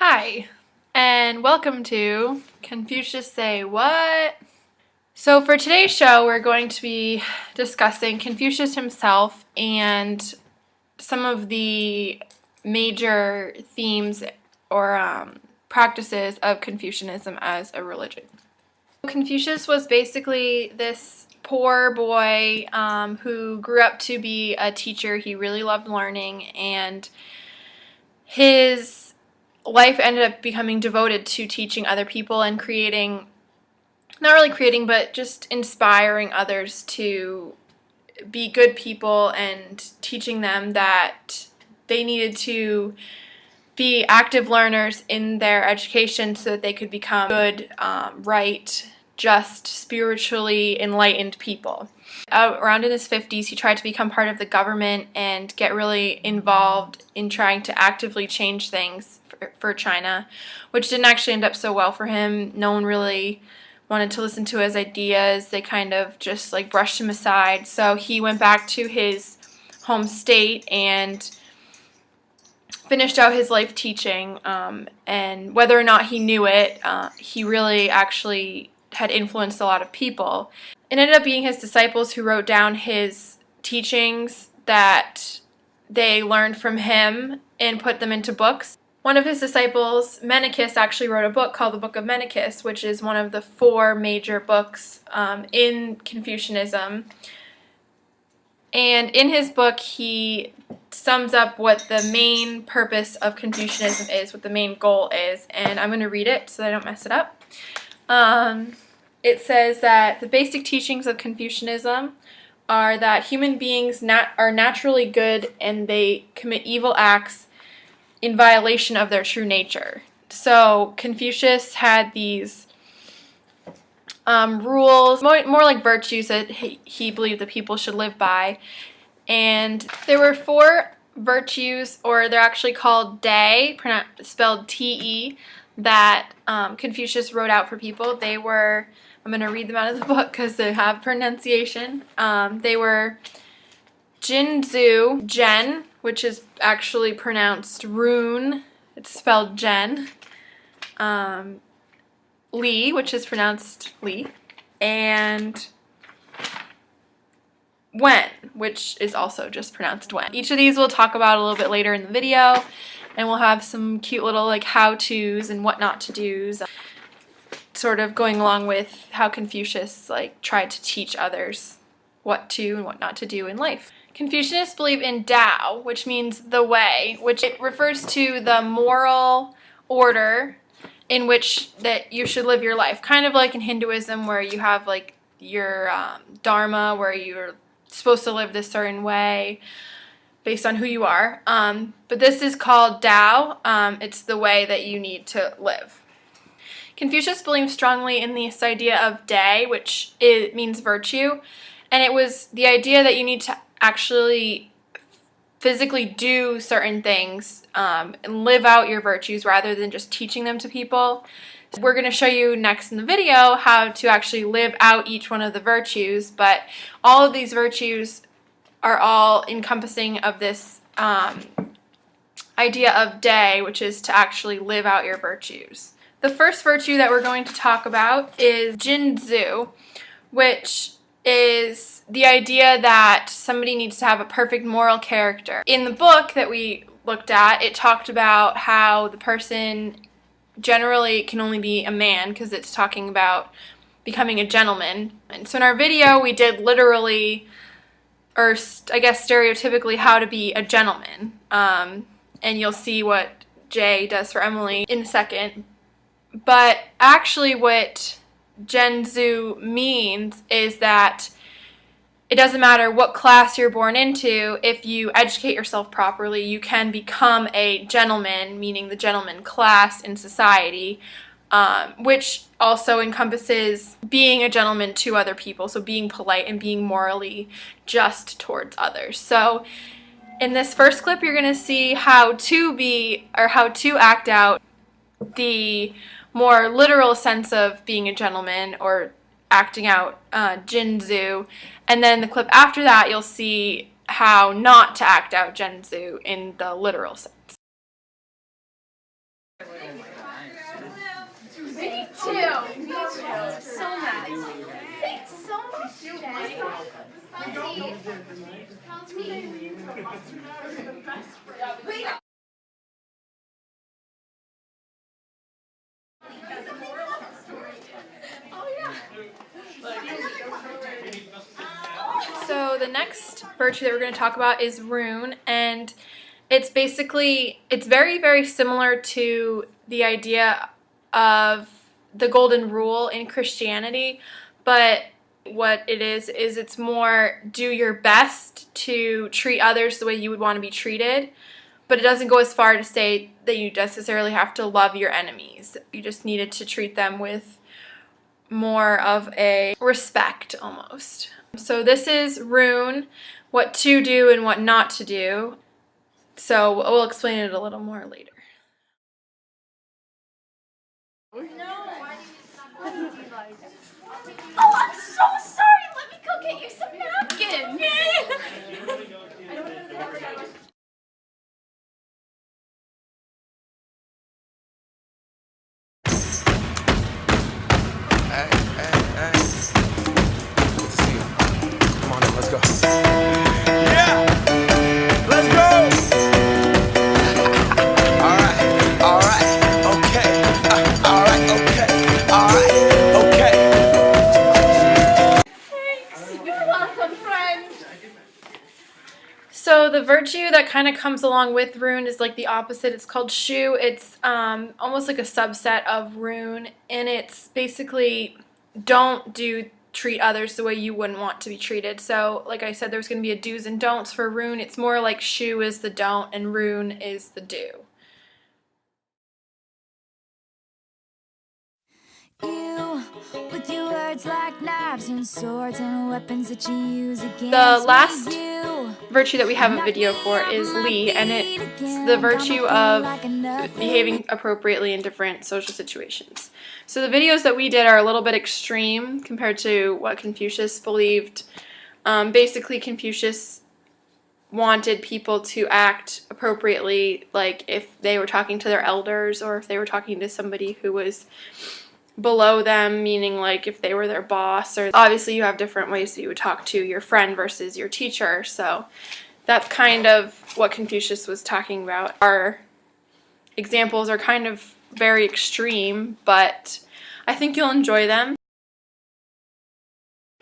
Hi, and welcome to Confucius Say What? So for today's show, we're going to be discussing Confucius himself and some of the major themes or practices of Confucianism as a religion. Confucius was basically this poor boy who grew up to be a teacher. He really loved learning, and his life ended up becoming devoted to teaching other people and creating, not really creating, but just inspiring others to be good people and teaching them that they needed to be active learners in their education so that they could become good, right, just, spiritually enlightened people. Around in his 50s, he tried to become part of the government and get really involved in trying to actively change things for China, which didn't actually end up so well for him. No one really wanted to listen to his ideas. They kind of just like brushed him aside. So he went back to his home state and finished out his life teaching, and whether or not he knew it, he really actually had influenced a lot of people. It ended up being his disciples who wrote down his teachings that they learned from him and put them into books. One of his disciples, Menicus, actually wrote a book called the Book of Menicus, which is one of the 4 major books in Confucianism. And in his book, he sums up what the main purpose of Confucianism is, what the main goal is, and I'm going to read it so I don't mess it up. It says that the basic teachings of Confucianism are that human beings are naturally good and they commit evil acts in violation of their true nature. So Confucius had these rules, more like virtues that he believed that people should live by. And there were 4 virtues, or they're actually called Dai, spelled T-E, that Confucius wrote out for people. They were, I'm going to read them out of the book because they have pronunciation. They were Jinzu, Jen, which is actually pronounced Rune, it's spelled Jen. Li, which is pronounced Li, and Wen, which is also just pronounced Wen. Each of these we'll talk about a little bit later in the video, and we'll have some cute little like how-tos and what not to do's, sort of going along with how Confucius tried to teach others what to and what not to do in life. Confucianists believe in Tao, which means the way, which it refers to the moral order in which that you should live your life. Kind of like in Hinduism, where you have like your dharma, where you're supposed to live this certain way based on who you are. But this is called Tao. It's the way that you need to live. Confucius believed strongly in this idea of Dai, which means virtue, and it was the idea that you need to actually physically do certain things and live out your virtues rather than just teaching them to people. We're going to show you next in the video how to actually live out each one of the virtues, but all of these virtues are all encompassing of this idea of Dai, which is to actually live out your virtues. The first virtue that we're going to talk about is Jinzu, which is the idea that somebody needs to have a perfect moral character. In the book that we looked at, it talked about how the person generally can only be a man because it's talking about becoming a gentleman. And so in our video, we did literally, or I guess stereotypically, how to be a gentleman. And you'll see what Jay does for Emily in a second. But actually what Jinzu means is that it doesn't matter what class you're born into, if you educate yourself properly, you can become a gentleman, meaning the gentleman class in society, which also encompasses being a gentleman to other people, so being polite and being morally just towards others. So in this first clip, you're going to see how to be, or how to act out the more literal sense of being a gentleman or acting out Jinzu, and then the clip after that you'll see how not to act out Jinzu in the literal sense. too. Me too. So nice. Thanks so much, Jay. So the next virtue that we're going to talk about is rune, and it's very, very similar to the idea of the golden rule in Christianity, but what it is it's more do your best to treat others the way you would want to be treated, but it doesn't go as far to say that you necessarily have to love your enemies. You just needed to treat them with more of a respect almost. So this is rune, what to do and what not to do. So we'll explain it a little more later. Oh, I'm so sorry. Let me go get you some napkins. Hey, hey. Good to see you. Come on in, let's go. Yeah! Let's go! Alright, okay. Alright, okay. Thanks. You're welcome, friend. So the virtue that kind of comes along with rune is like the opposite. It's called shu. It's almost like a subset of rune, and it's basically don't treat others the way you wouldn't want to be treated. So like I said, there's going to be a do's and don'ts for rune. It's more like shu is the don't and rune is the do. You, with your words like knives and swords and weapons that you use against The last you. virtue that we have a video for is Li, and it's the virtue of behaving appropriately in different social situations. So the videos that we did are a little bit extreme compared to what Confucius believed. Basically, Confucius wanted people to act appropriately, like if they were talking to their elders or if they were talking to somebody who was below them, meaning like if they were their boss, or obviously you have different ways that you would talk to your friend versus your teacher. So that's kind of what Confucius was talking about. Our examples are kind of very extreme, but I think you'll enjoy them.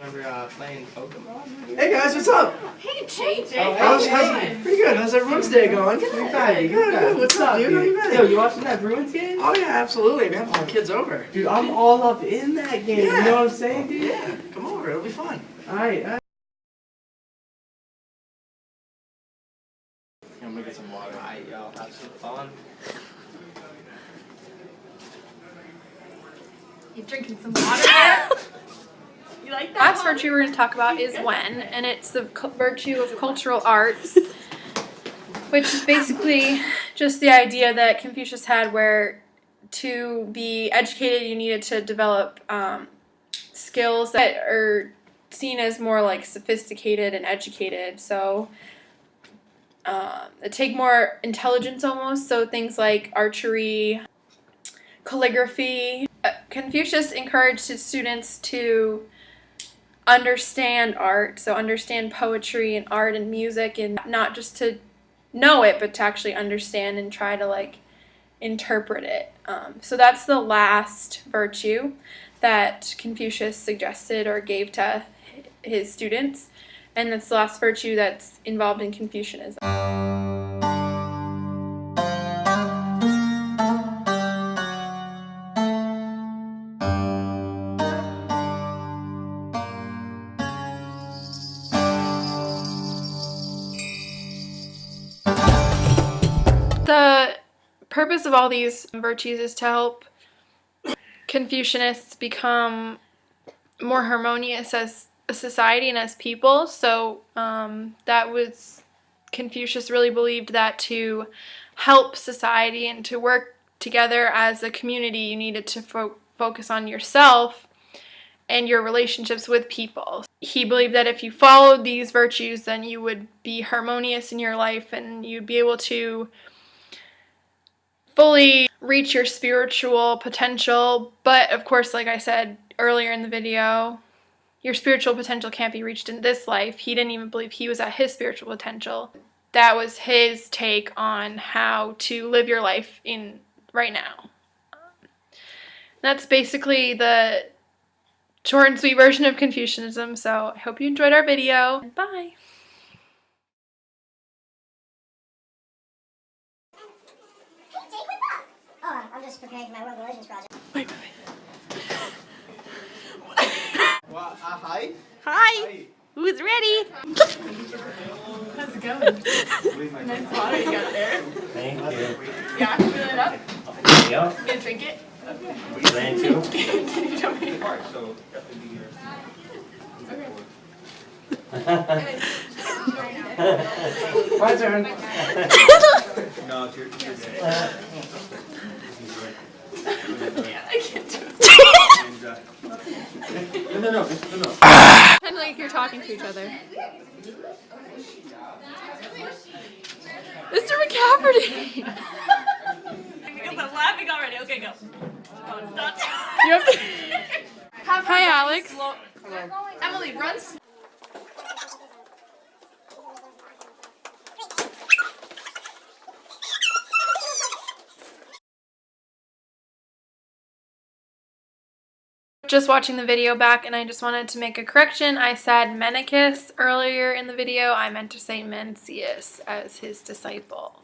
Remember playing Pokemon? Hey guys, what's up? Hey, JJ. Pretty good. How's everyone's day going? Good. What's up, dude? How you been? Yo, you watching that Bruins game? Oh yeah, absolutely, man. All the kids over. Dude, I'm all up in that game. Yeah. You know what I'm saying, dude? Yeah, come over. It'll be fun. Alright. I'm gonna get some water. Alright, y'all. Have some fun. You drinking some water? You like that? Last virtue we're going to talk about is when, and it's the virtue of cultural arts, which is basically just the idea that Confucius had, where to be educated you needed to develop skills that are seen as more like sophisticated and educated. So take more intelligence almost. So things like archery, calligraphy. Confucius encouraged his students to understand art, so understand poetry and art and music, and not just to know it, but to actually understand and try to like interpret it. So that's the last virtue that Confucius suggested or gave to his students, and that's the last virtue that's involved in Confucianism. The purpose of all these virtues is to help Confucianists become more harmonious as a society and as people. So that was, Confucius really believed that to help society and to work together as a community, you needed to focus on yourself and your relationships with people. He believed that if you followed these virtues, then you would be harmonious in your life and you'd be able to fully reach your spiritual potential, but of course, like I said earlier in the video, your spiritual potential can't be reached in this life. He didn't even believe he was at his spiritual potential. That was his take on how to live your life in right now. That's basically the short and sweet version of Confucianism, so I hope you enjoyed our video. Bye! Oh, I'm just preparing for my world religions project. Wait. Well, hi. Hi! Who's ready? How's it going? Nice water you got there. Thank you. Yeah, fill it up. Yep. You gonna drink it? Plan to. Can you show me? My turn. No, it's your day. I can't do it. No. Pretend like you're talking to each other. Mr. McCafferty! Because I'm laughing already. Okay, go. Oh, it's not. You have to... Hi, Alex. Emily, run. Just watching the video back, and I just wanted to make a correction. I said Menicus earlier in the video. I meant to say Mencius as his disciple.